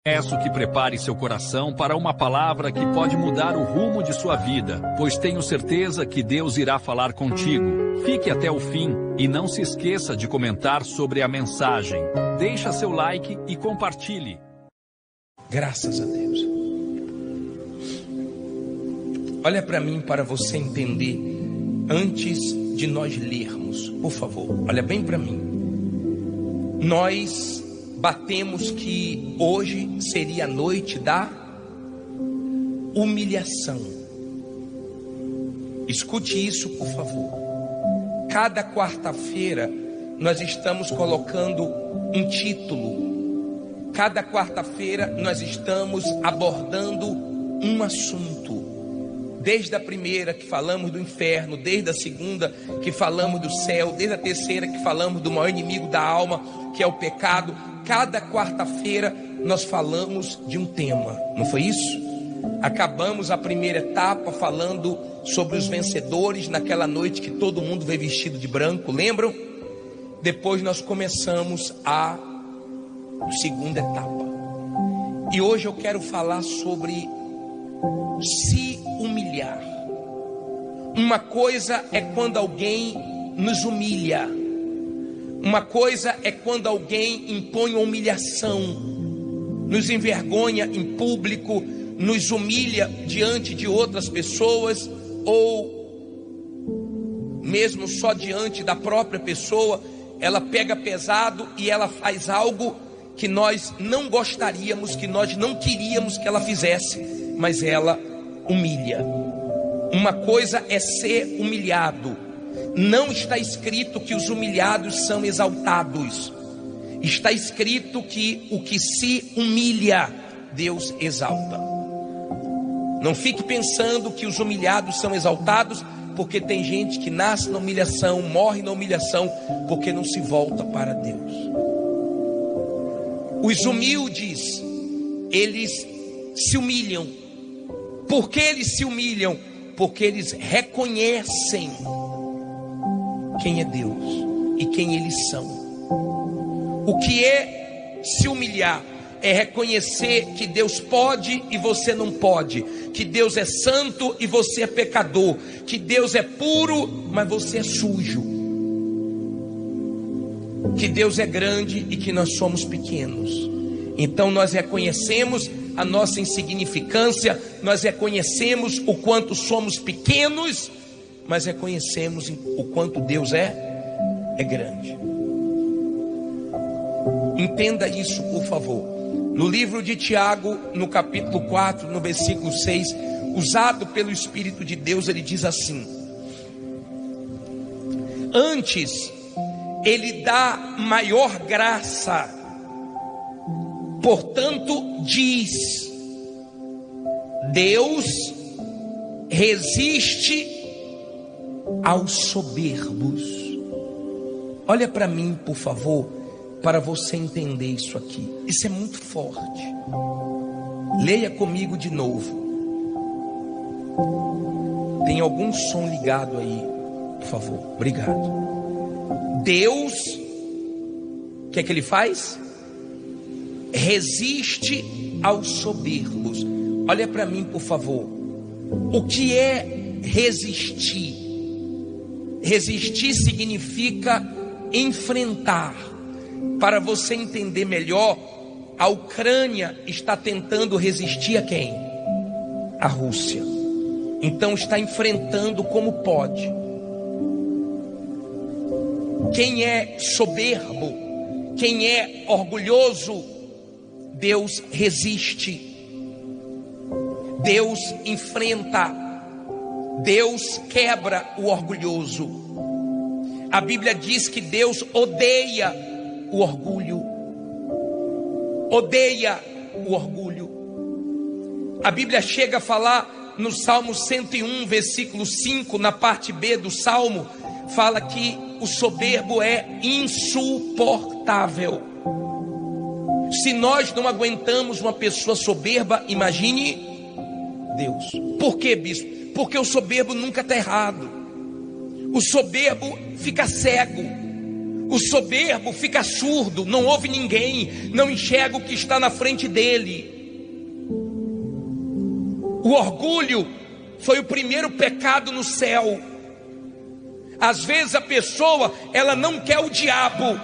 Peço que prepare seu coração para uma palavra que pode mudar o rumo de sua vida, pois tenho certeza que Deus irá falar contigo. Fique até o fim e não se esqueça de comentar sobre a mensagem. Deixa seu like e compartilhe. Graças a Deus. Olha para mim para você entender antes de nós lermos, por favor. Olha bem para mim. Nós batemos que hoje seria a noite da humilhação. Escute isso, por favor. Cada quarta-feira nós estamos colocando um título. Cada quarta-feira nós estamos abordando um assunto. Desde a primeira que falamos do inferno, desde a segunda que falamos do céu, desde a terceira que falamos do maior inimigo da alma, que é o pecado. Cada quarta-feira nós falamos de um tema, não foi isso? Acabamos a primeira etapa falando sobre os vencedores naquela noite que todo mundo veio vestido de branco, lembram? Depois nós começamos a segunda etapa. E hoje eu quero falar sobre se humilhar. Uma coisa é quando alguém nos humilha. Uma coisa é quando alguém impõe uma humilhação, nos envergonha em público, nos humilha diante de outras pessoas, ou mesmo só diante da própria pessoa. Ela pega pesado e ela faz algo que nós não gostaríamos, que nós não queríamos que ela fizesse, mas ela humilha. Uma coisa é ser humilhado. Não está escrito que os humilhados são exaltados. Está escrito que o que se humilha, Deus exalta. Não fique pensando que os humilhados são exaltados, porque tem gente que nasce na humilhação, morre na humilhação, porque não se volta para Deus. Os humildes, eles se humilham. Por que eles se humilham? Porque eles reconhecem quem é Deus e quem eles são. O que é se humilhar? É reconhecer que Deus pode e você não pode, que Deus é santo e você é pecador, que Deus é puro, mas você é sujo, que Deus é grande e que nós somos pequenos. Então nós reconhecemos a nossa insignificância, nós reconhecemos o quanto somos pequenos, mas reconhecemos o quanto Deus é grande. Entenda isso, por favor. No livro de Tiago, no capítulo 4, no versículo 6, usado pelo Espírito de Deus, ele diz assim: antes ele dá maior graça, portanto diz: Deus resiste aos soberbos. Olha para mim, por favor, para você entender isso aqui. Isso é muito forte. Leia comigo de novo. Tem algum som ligado aí, por favor? Obrigado. Deus, o que é que ele faz? Resiste aos soberbos. Olha para mim, por favor. O que é resistir? Resistir significa enfrentar. Para você entender melhor, a Ucrânia está tentando resistir a quem? A Rússia. Então está enfrentando como pode. Quem é soberbo, quem é orgulhoso, Deus resiste. Deus enfrenta. Deus quebra o orgulhoso. A Bíblia diz que Deus odeia o orgulho. Odeia o orgulho. A Bíblia chega a falar no Salmo 101, versículo 5, na parte B do Salmo, fala que o soberbo é insuportável. Se nós não aguentamos uma pessoa soberba, imagine Deus. Por quê, bispo? Porque o soberbo nunca está errado. O soberbo fica cego. O soberbo fica surdo, não ouve ninguém, não enxerga o que está na frente dele. O orgulho foi o primeiro pecado no céu. Às vezes a pessoa, ela não quer o diabo,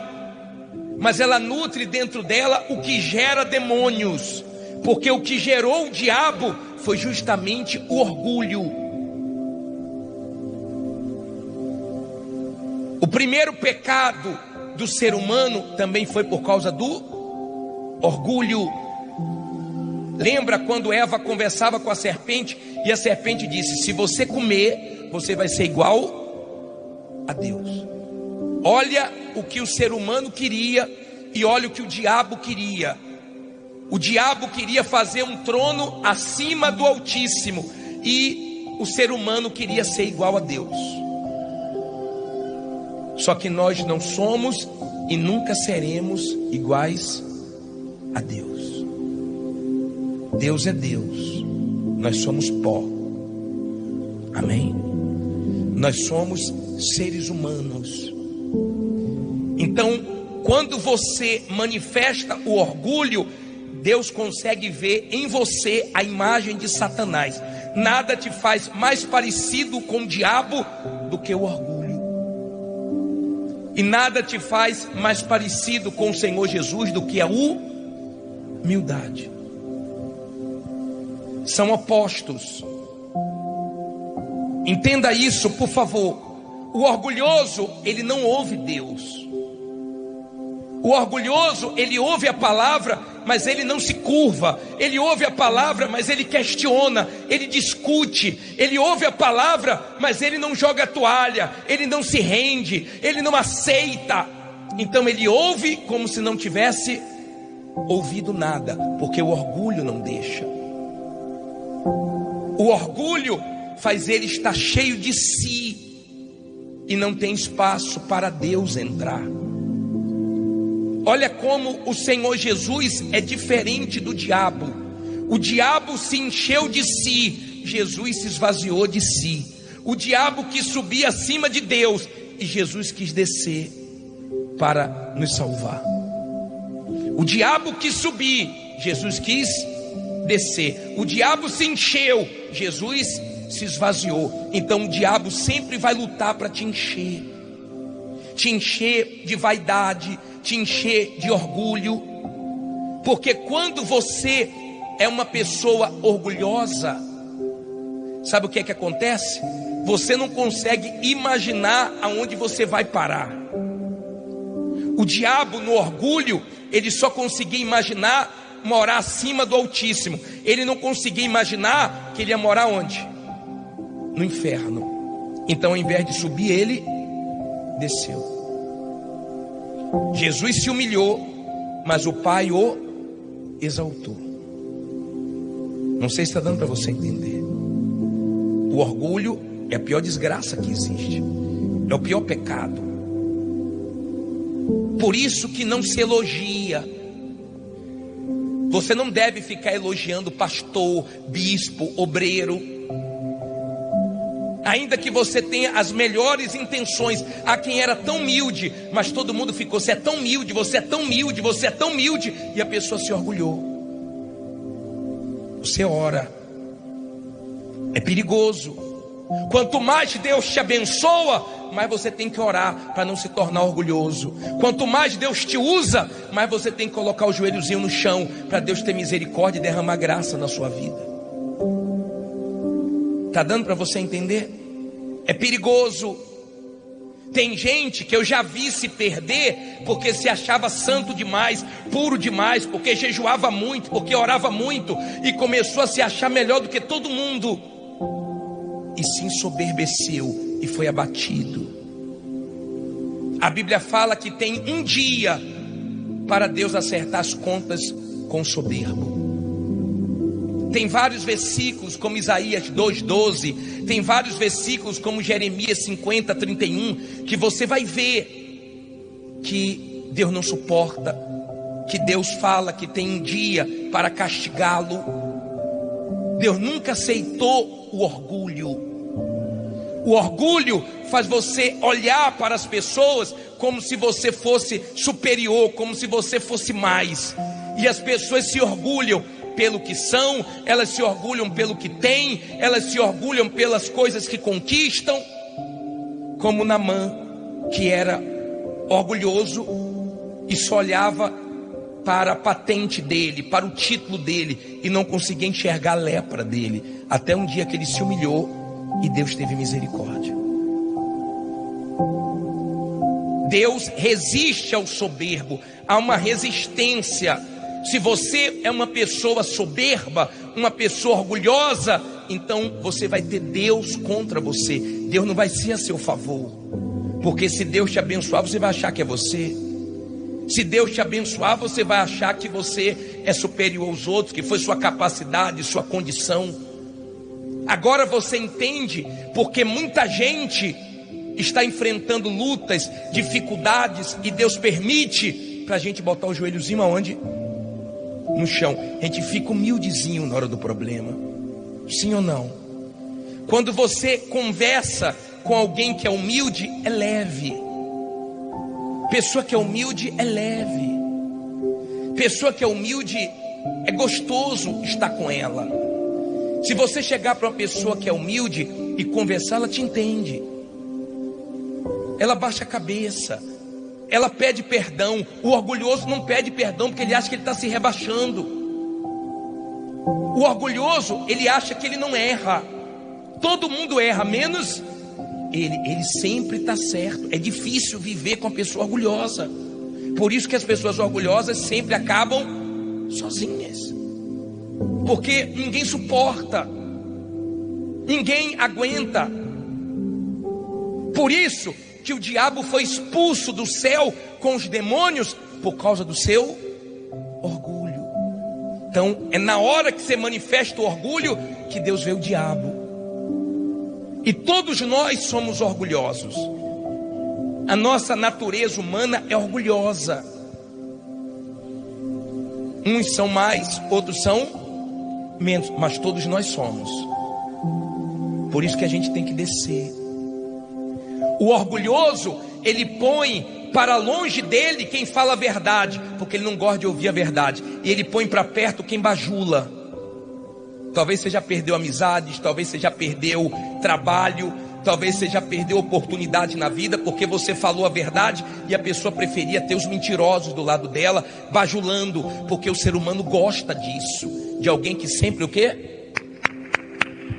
mas ela nutre dentro dela o que gera demônios, porque o que gerou o diabo foi justamente o orgulho. O primeiro pecado do ser humano também foi por causa do orgulho. Lembra quando Eva conversava com a serpente e a serpente disse: se você comer, você vai ser igual a Deus. Olha o que o ser humano queria e olha o que o diabo queria. O diabo queria fazer um trono acima do Altíssimo e o ser humano queria ser igual a Deus. Só que nós não somos e nunca seremos iguais a Deus. Deus é Deus, nós somos pó. Amém? Nós somos seres humanos. Então, quando você manifesta o orgulho, Deus consegue ver em você a imagem de Satanás. Nada te faz mais parecido com o diabo do que o orgulho. E nada te faz mais parecido com o Senhor Jesus do que a humildade. São opostos. Entenda isso, por favor. O orgulhoso, ele não ouve Deus. O orgulhoso, ele ouve a palavra, mas ele não se curva. Ele ouve a palavra, mas ele questiona, ele discute. Ele ouve a palavra, mas ele não joga a toalha, ele não se rende, ele não aceita. Então ele ouve como se não tivesse ouvido nada, porque o orgulho não deixa. O orgulho faz ele estar cheio de si e não tem espaço para Deus entrar. Olha como o Senhor Jesus é diferente do diabo. O diabo se encheu de si, Jesus se esvaziou de si. O diabo quis subir acima de Deus e Jesus quis descer para nos salvar. O diabo quis subir, Jesus quis descer. O diabo se encheu, Jesus se esvaziou. Então o diabo sempre vai lutar para te encher de vaidade, te encher de orgulho. Porque quando você é uma pessoa orgulhosa, sabe o que é que acontece? Você não consegue imaginar aonde você vai parar. O diabo, no orgulho, ele só conseguia imaginar morar acima do Altíssimo. Ele não conseguia imaginar que ele ia morar onde? No inferno. Então, ao invés de subir, ele desceu. Jesus se humilhou, mas o Pai o exaltou. Não sei se está dando para você entender. O orgulho é a pior desgraça que existe. É o pior pecado. Por isso que não se elogia. Você não deve ficar elogiando pastor, bispo, obreiro. Ainda que você tenha as melhores intenções. Há quem era tão humilde, mas todo mundo ficou: você é tão humilde, você é tão humilde, você é tão humilde. E a pessoa se orgulhou. Você ora. É perigoso. Quanto mais Deus te abençoa, mais você tem que orar para não se tornar orgulhoso. Quanto mais Deus te usa, mais você tem que colocar o joelhozinho no chão para Deus ter misericórdia e derramar graça na sua vida. Está dando para você entender? É perigoso. Tem gente que eu já vi se perder porque se achava santo demais, puro demais, porque jejuava muito, porque orava muito e começou a se achar melhor do que todo mundo e se ensoberbeceu e foi abatido. A Bíblia fala que tem um dia para Deus acertar as contas com o soberbo. Tem vários versículos como Isaías 2:12, tem vários versículos como Jeremias 50:31, que você vai ver que Deus não suporta, que Deus fala que tem um dia para castigá-lo. Deus nunca aceitou o orgulho. O orgulho faz você olhar para as pessoas como se você fosse superior, como se você fosse mais. E as pessoas se orgulham pelo que são, elas se orgulham pelo que têm, elas se orgulham pelas coisas que conquistam. Como Naamã, que era orgulhoso e só olhava para a patente dele, para o título dele, e não conseguia enxergar a lepra dele, até um dia que ele se humilhou e Deus teve misericórdia. Deus resiste ao soberbo, há uma resistência. Se você é uma pessoa soberba, uma pessoa orgulhosa, então você vai ter Deus contra você. Deus não vai ser a seu favor, porque se Deus te abençoar, você vai achar que é você. Se Deus te abençoar, você vai achar que você é superior aos outros, que foi sua capacidade, sua condição. Agora você entende porque muita gente está enfrentando lutas, dificuldades, e Deus permite para a gente botar o joelhozinho aonde? No chão. A gente fica humildezinho na hora do problema. Sim ou não? Quando você conversa com alguém que é humilde, é leve. Pessoa que é humilde é leve. Pessoa que é humilde é gostoso estar com ela. Se você chegar para uma pessoa que é humilde e conversar, ela te entende. Ela baixa a cabeça. Ela pede perdão. O orgulhoso não pede perdão porque ele acha que ele está se rebaixando. O orgulhoso, ele acha que ele não erra. Todo mundo erra, menos ele sempre está certo. É difícil viver com a pessoa orgulhosa. Por isso que as pessoas orgulhosas sempre acabam sozinhas, porque ninguém suporta, ninguém aguenta. Por isso que o diabo foi expulso do céu com os demônios, por causa do seu orgulho. Então é na hora que você manifesta o orgulho que Deus vê o diabo. E todos nós somos orgulhosos. A nossa natureza humana é orgulhosa. Uns são mais, outros são menos, mas todos nós somos. Por isso que a gente tem que descer. O orgulhoso, ele põe para longe dele quem fala a verdade, porque ele não gosta de ouvir a verdade. E ele põe para perto quem bajula. Talvez você já perdeu amizades, talvez você já perdeu trabalho, talvez você já perdeu oportunidade na vida, porque você falou a verdade e a pessoa preferia ter os mentirosos do lado dela, bajulando, porque o ser humano gosta disso, de alguém que sempre o quê?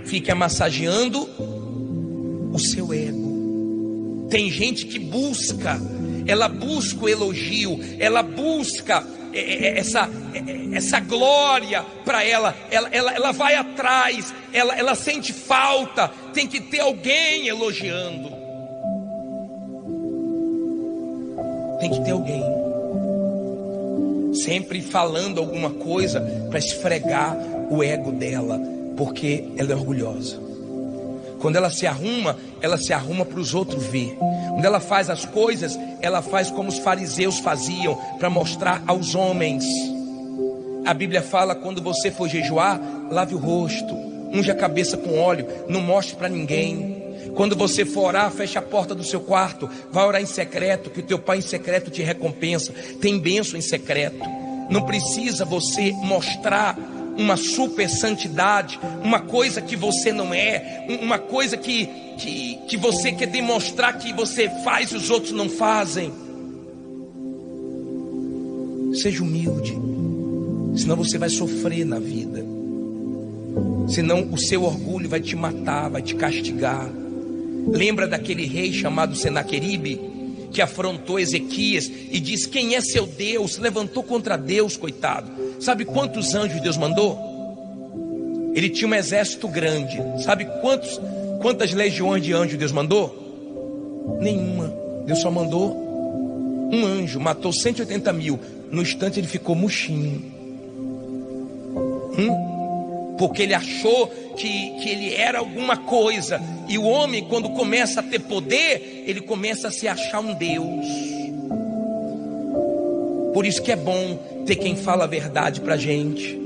Fica massageando o seu ego. Tem gente que busca, ela busca o elogio, ela busca essa glória para ela vai atrás, ela sente falta, tem que ter alguém elogiando, tem que ter alguém sempre falando alguma coisa para esfregar o ego dela, porque ela é orgulhosa. Quando ela se arruma para os outros ver. Quando ela faz as coisas, ela faz como os fariseus faziam, para mostrar aos homens. A Bíblia fala: quando você for jejuar, lave o rosto, unja a cabeça com óleo, não mostre para ninguém. Quando você for orar, feche a porta do seu quarto, vai orar em secreto, que o teu pai em secreto te recompensa. Tem bênção em secreto. Não precisa você mostrar uma super santidade, uma coisa que você não é, uma coisa que você quer demonstrar que você faz e os outros não fazem. Seja humilde, senão você vai sofrer na vida, senão o seu orgulho vai te matar, vai te castigar. Lembra daquele rei chamado Senaqueribe, que afrontou Ezequias e disse: quem é seu Deus? Se levantou contra Deus, coitado. Sabe quantos anjos Deus mandou? Ele tinha um exército grande. Sabe quantas legiões de anjos Deus mandou? Nenhuma. Deus só mandou um anjo, matou 180 mil. No instante ele ficou murchinho. Porque ele achou que ele era alguma coisa. E o homem, quando começa a ter poder, ele começa a se achar um Deus. Por isso que é bom ter quem fala a verdade pra gente.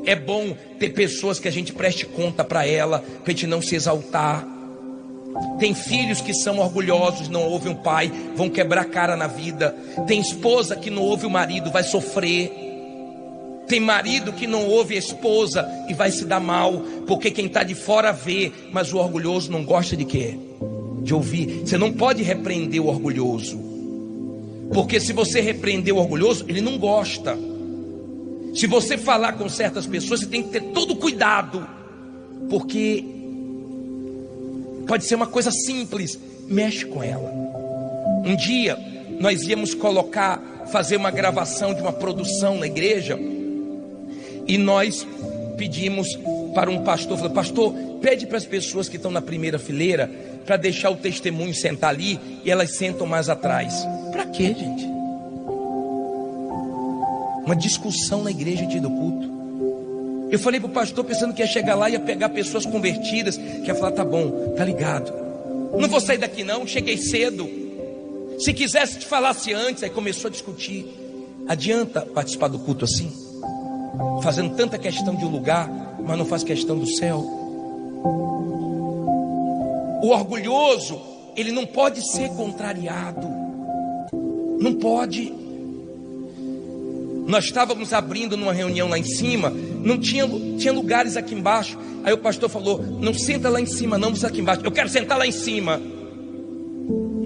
É bom ter pessoas que a gente preste conta para ela, pra gente não se exaltar. Tem filhos que são orgulhosos, não ouvem o pai, vão quebrar a cara na vida. Tem esposa que não ouve o marido, vai sofrer. Tem marido que não ouve a esposa e vai se dar mal, porque quem está de fora vê, mas o orgulhoso não gosta de quê? De ouvir. Você não pode repreender o orgulhoso, porque se você repreender o orgulhoso, ele não gosta. Se você falar com certas pessoas, você tem que ter todo cuidado, porque pode ser uma coisa simples, mexe com ela. Um dia nós íamos fazer uma gravação de uma produção na igreja, e nós pedimos para um pastor, falou: pastor, pede para as pessoas que estão na primeira fileira para deixar o testemunho sentar ali, e elas sentam mais atrás. Para quê, gente? Uma discussão na igreja dia do culto. Eu falei para o pastor, pensando que ia chegar lá e ia pegar pessoas convertidas, que ia falar: tá bom, tá ligado, não vou sair daqui não, cheguei cedo. Se quisesse te falasse antes. Aí começou a discutir. Adianta participar do culto assim? Fazendo tanta questão de um lugar, mas não faz questão do céu. O orgulhoso, ele não pode ser contrariado. Não pode. Nós estávamos abrindo numa reunião lá em cima, não tinha lugares aqui embaixo. Aí o pastor falou: não senta lá em cima não, você aqui embaixo. Eu quero sentar lá em cima.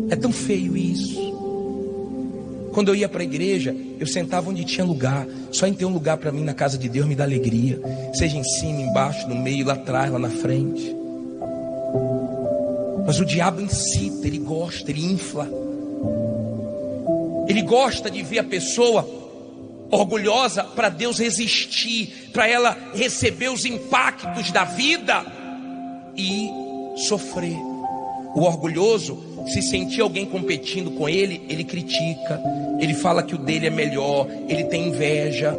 É tão feio isso. Quando eu ia para a igreja, eu sentava onde tinha lugar. Só em ter um lugar para mim na casa de Deus me dá alegria. Seja em cima, embaixo, no meio, lá atrás, lá na frente. Mas o diabo incita, ele gosta, ele infla. Ele gosta de ver a pessoa orgulhosa para Deus resistir, para ela receber os impactos da vida e sofrer. O orgulhoso, se sentir alguém competindo com ele, ele critica, ele fala que o dele é melhor, ele tem inveja.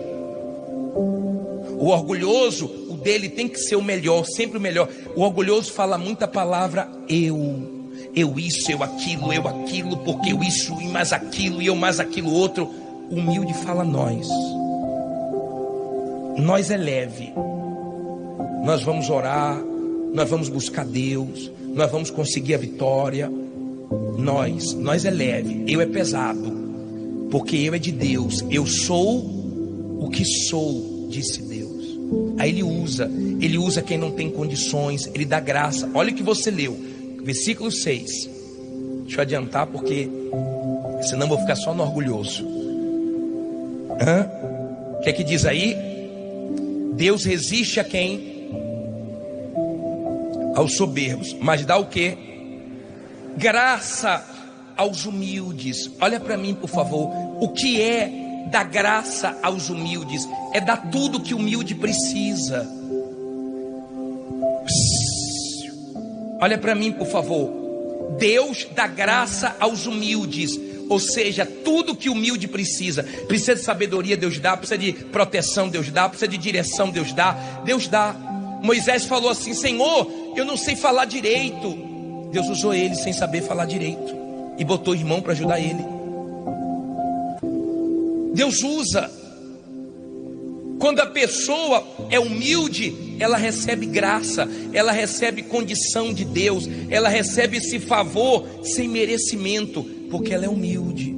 O orgulhoso, o dele tem que ser o melhor, sempre o melhor. O orgulhoso fala muita palavra eu isso, eu aquilo, porque eu isso e mais aquilo, e eu mais aquilo outro. O humilde fala nós é leve, nós vamos orar, nós vamos buscar Deus, nós vamos conseguir a vitória. Nós é leve, eu é pesado, porque eu é de Deus, eu sou o que sou, disse Deus. Aí ele usa quem não tem condições, ele dá graça. Olha o que você leu, versículo 6. Deixa eu adiantar, porque senão eu vou ficar só no orgulhoso. O que é que diz aí? Deus resiste a quem? Aos soberbos, mas dá o quê? Graça aos humildes. Olha para mim, por favor. O que é dar graça aos humildes? É dar tudo que o humilde precisa. Olha para mim, por favor. Deus dá graça aos humildes, ou seja, tudo que o humilde precisa. Precisa de sabedoria, Deus dá. Precisa de proteção, Deus dá. Precisa de direção, Deus dá. Deus dá. Moisés falou assim: Senhor, eu não sei falar direito. Deus usou ele sem saber falar direito e botou irmão para ajudar ele. Deus usa. Quando a pessoa é humilde, ela recebe graça, ela recebe condição de Deus, ela recebe esse favor sem merecimento, porque ela é humilde.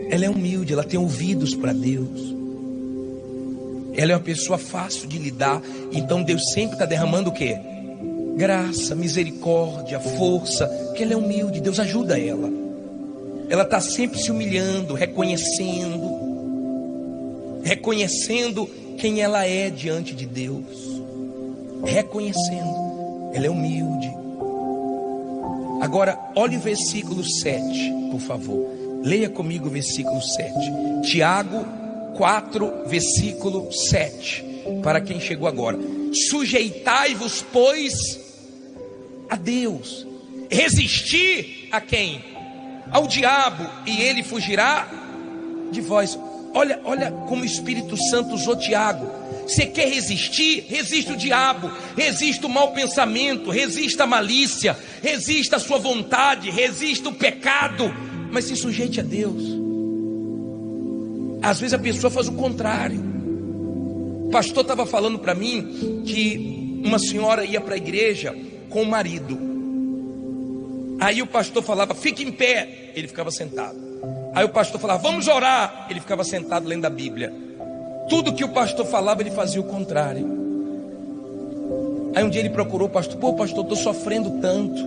Ela é humilde, ela tem ouvidos para Deus. Ela é uma pessoa fácil de lidar. Então Deus sempre está derramando o quê? Graça, misericórdia, força, porque ela é humilde. Deus ajuda ela. Ela está sempre se humilhando, reconhecendo quem ela é diante de Deus, reconhecendo, ela é humilde. Agora olhe o versículo 7, por favor. Leia comigo o versículo 7. Tiago 4, versículo 7. Para quem chegou agora: sujeitai-vos, pois, a Deus. Resistir a quem? Ao diabo, e ele fugirá de vós. Olha como o Espírito Santo usou Tiago. Você quer resistir? Resista o diabo, resista o mau pensamento, resista a malícia, resista a sua vontade, resista o pecado, mas se sujeite a Deus. Às vezes a pessoa faz o contrário. O pastor estava falando para mim que uma senhora ia para a igreja com o marido. Aí o pastor falava, fique em pé, ele ficava sentado. Aí o pastor falava, vamos orar, ele ficava sentado lendo a Bíblia. Tudo que o pastor falava, ele fazia o contrário. Aí um dia ele procurou o pastor, pô pastor, estou sofrendo tanto.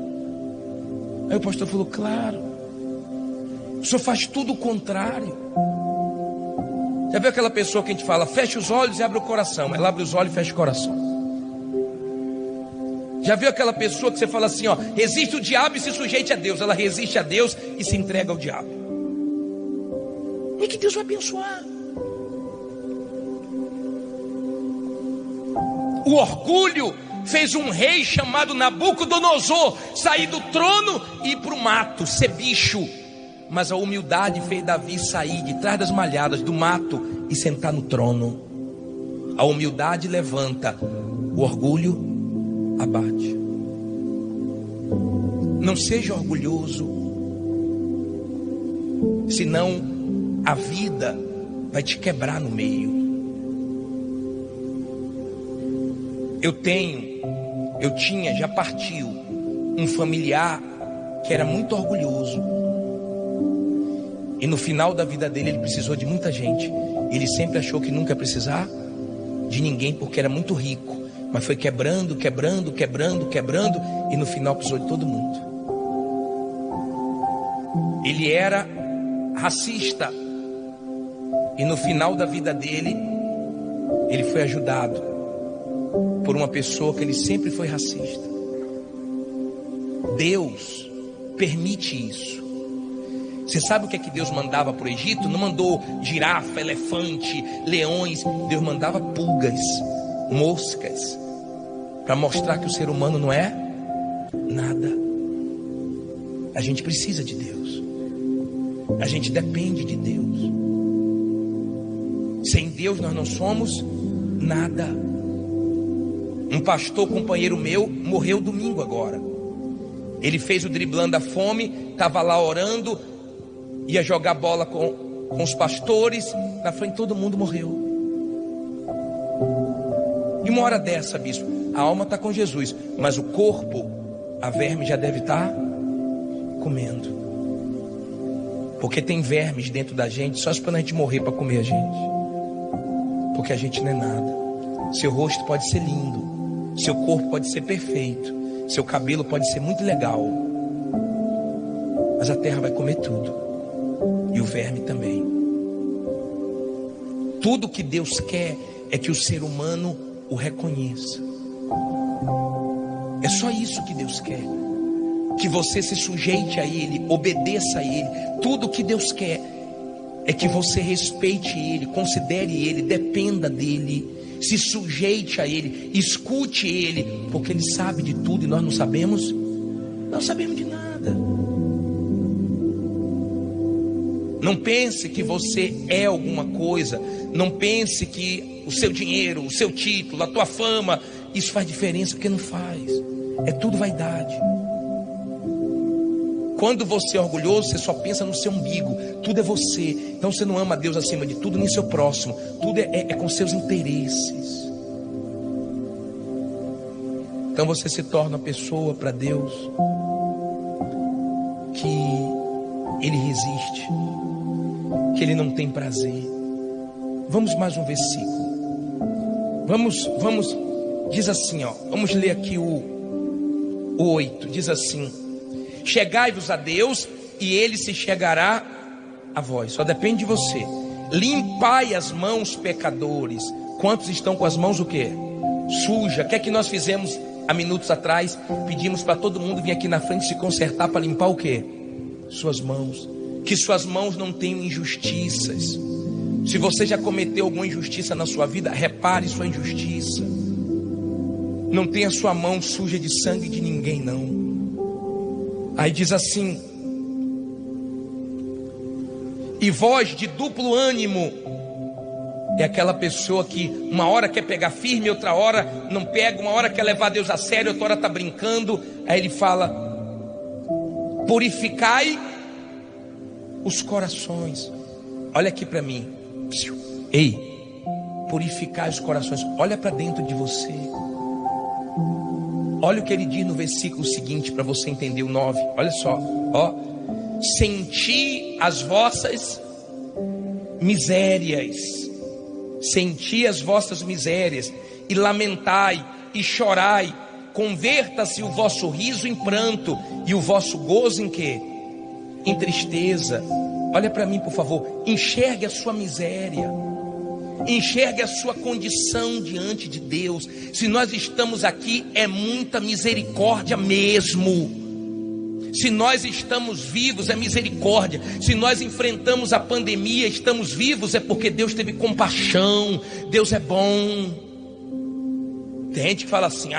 Aí o pastor falou, claro, o senhor faz tudo o contrário. Já viu aquela pessoa que a gente fala, fecha os olhos e abre o coração? Ela abre os olhos e fecha o coração. Já viu aquela pessoa que você fala assim, ó, resiste o diabo e se sujeite a Deus? Ela resiste a Deus e se entrega ao diabo. E que Deus vai abençoar. O orgulho fez um rei chamado Nabucodonosor sair do trono e ir para o mato, ser bicho. Mas a humildade fez Davi sair de trás das malhadas do mato e sentar no trono. A humildade levanta, o orgulho abate. Não seja orgulhoso, senão a vida vai te quebrar no meio. Já partiu um familiar que era muito orgulhoso. E no final da vida dele ele precisou de muita gente. Ele sempre achou que nunca ia precisar de ninguém porque era muito rico. Mas foi quebrando, e no final precisou de todo mundo. Ele era racista. E no final da vida dele, ele foi ajudado por uma pessoa que ele sempre foi racista. Deus permite isso. Você sabe o que é que Deus mandava para o Egito? Não mandou girafa, elefante, leões. Deus mandava pulgas, moscas, para mostrar que o ser humano não é nada. A gente precisa de Deus. A gente depende de Deus. Sem Deus nós não somos nada. Um pastor companheiro meu morreu domingo agora. Ele fez o driblando a fome, estava lá orando, ia jogar bola com os pastores, na frente todo mundo morreu. E uma hora dessa, bispo, a alma está com Jesus, mas o corpo, a verme já deve estar comendo. Porque tem vermes dentro da gente, só esperando a gente morrer para comer a gente. Porque a gente não é nada. Seu rosto pode ser lindo, seu corpo pode ser perfeito, seu cabelo pode ser muito legal, mas a terra vai comer tudo. E o verme também. Tudo que Deus quer é que o ser humano o reconheça. É só isso que Deus quer. Que você se sujeite a Ele, obedeça a Ele. Tudo que Deus quer é que você respeite Ele, considere Ele, dependa dEle, se sujeite a Ele, escute Ele, porque Ele sabe de tudo e nós não sabemos. Não sabemos de nada. Não pense que você é alguma coisa. Não pense que o seu dinheiro, o seu título, a tua fama, isso faz diferença, porque não faz. É tudo vaidade. Quando você é orgulhoso, você só pensa no seu umbigo. Tudo é você. Então você não ama Deus acima de tudo, nem seu próximo. Tudo é com seus interesses. Então você se torna uma pessoa para Deus que Ele resiste, que Ele não tem prazer. Vamos mais um versículo. Vamos, diz assim, ó. Vamos ler aqui o 8. Diz assim: chegai-vos a Deus e Ele se chegará a vós. Só depende de você. Limpai as mãos, pecadores. Quantos estão com as mãos o quê? Suja. O que é que nós fizemos há minutos atrás? Pedimos para todo mundo vir aqui na frente se consertar para limpar o quê? Suas mãos. Que suas mãos não tenham injustiças. Se você já cometeu alguma injustiça na sua vida, repare sua injustiça. Não tenha sua mão suja de sangue de ninguém, não. Aí diz assim: e voz de duplo ânimo. É aquela pessoa que uma hora quer pegar firme, outra hora não pega, uma hora quer levar Deus a sério, outra hora está brincando. Aí ele fala: purificai os corações. Olha aqui para mim. Ei, purificai os corações. Olha para dentro de você. Olha o que ele diz no versículo seguinte, para você entender o 9. Olha só, ó. Senti as vossas misérias, senti as vossas misérias, e lamentai, e chorai, converta-se o vosso riso em pranto, e o vosso gozo em quê? Em tristeza. Olha para mim, por favor, enxergue a sua miséria, enxergue a sua condição diante de Deus. Se nós estamos aqui, é muita misericórdia mesmo. Se nós estamos vivos, é misericórdia. Se nós enfrentamos a pandemia, estamos vivos, é porque Deus teve compaixão. Deus é bom. Tem gente que fala assim,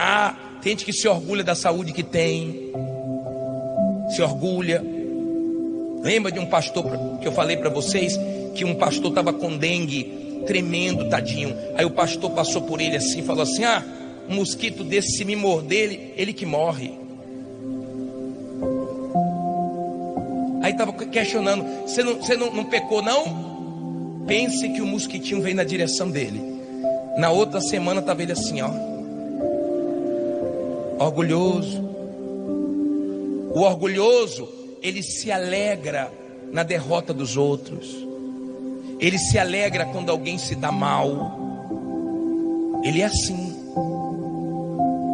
tem gente que se orgulha da saúde que tem, se orgulha. Lembra de um pastor que eu falei para vocês, que um pastor estava com dengue, tremendo, tadinho. Aí o pastor passou por ele assim, falou assim, um mosquito desse, se me morder, ele que morre. Aí estava questionando, você não pecou não? Pense que o mosquitinho veio na direção dele. Na outra semana estava ele assim, orgulhoso. O orgulhoso, ele se alegra na derrota dos outros. Ele se alegra quando alguém se dá mal. Ele é assim.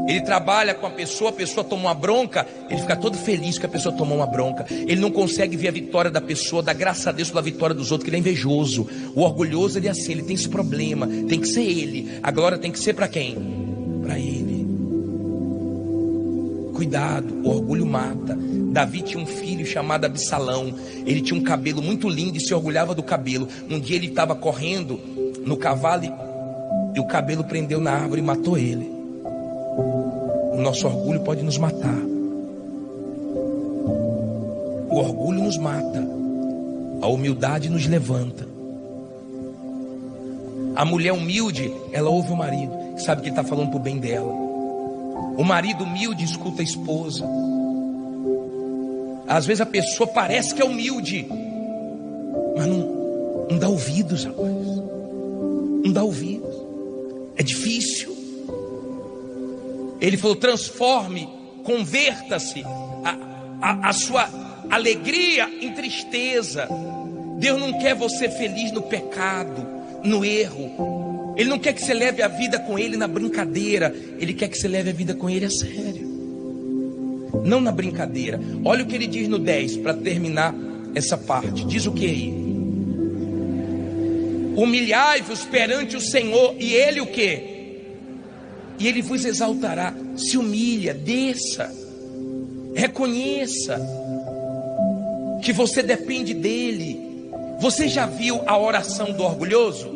Ele trabalha com a pessoa toma uma bronca, ele fica todo feliz que a pessoa tomou uma bronca. Ele não consegue ver a vitória da pessoa, dá graças a Deus pela vitória dos outros, que ele é invejoso. O orgulhoso, ele é assim, ele tem esse problema, tem que ser ele. A glória tem que ser para quem? Para ele. Cuidado, o orgulho mata. Davi tinha um filho chamado Absalão. Ele tinha um cabelo muito lindo e se orgulhava do cabelo. Um dia ele estava correndo no cavalo e o cabelo prendeu na árvore e matou ele. O nosso orgulho pode nos matar. O orgulho nos mata. A humildade nos levanta. A mulher humilde, ela ouve o marido, sabe que ele está falando para o bem dela. O marido humilde escuta a esposa. Às vezes a pessoa parece que é humilde, mas não dá ouvidos, rapaz. Não dá ouvidos. É difícil. Ele falou, transforme, converta-se a sua alegria em tristeza. Deus não quer você feliz no pecado, no erro. Ele não quer que você leve a vida com Ele na brincadeira. Ele quer que você leve a vida com Ele a sério, não na brincadeira. Olha o que ele diz no 10, para terminar essa parte. Diz o que aí? Humilhai-vos perante o Senhor, e Ele o que? E Ele vos exaltará. Se humilha, desça, reconheça que você depende dEle. Você já viu a oração do orgulhoso?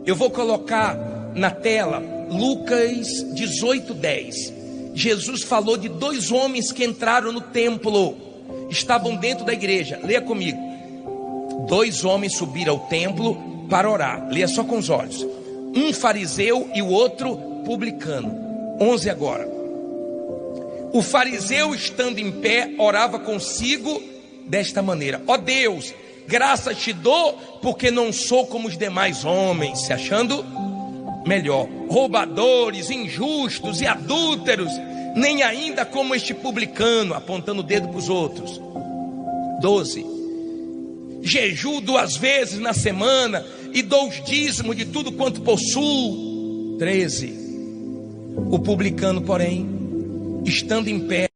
Eu vou colocar na tela Lucas 18:10. Jesus falou de 2 homens que entraram no templo, estavam dentro da igreja. Leia comigo. 2 homens subiram ao templo para orar. Leia só com os olhos. Um fariseu e o outro publicano. 11 agora. O fariseu, estando em pé, orava consigo desta maneira: ó Deus, graças te dou, porque não sou como os demais homens, se achando melhor, roubadores, injustos e adúlteros, nem ainda como este publicano, apontando o dedo para os outros. 12. Jejuo 2 vezes na semana e dou os dízimos de tudo quanto possuo. 13. O publicano, porém, estando em pé,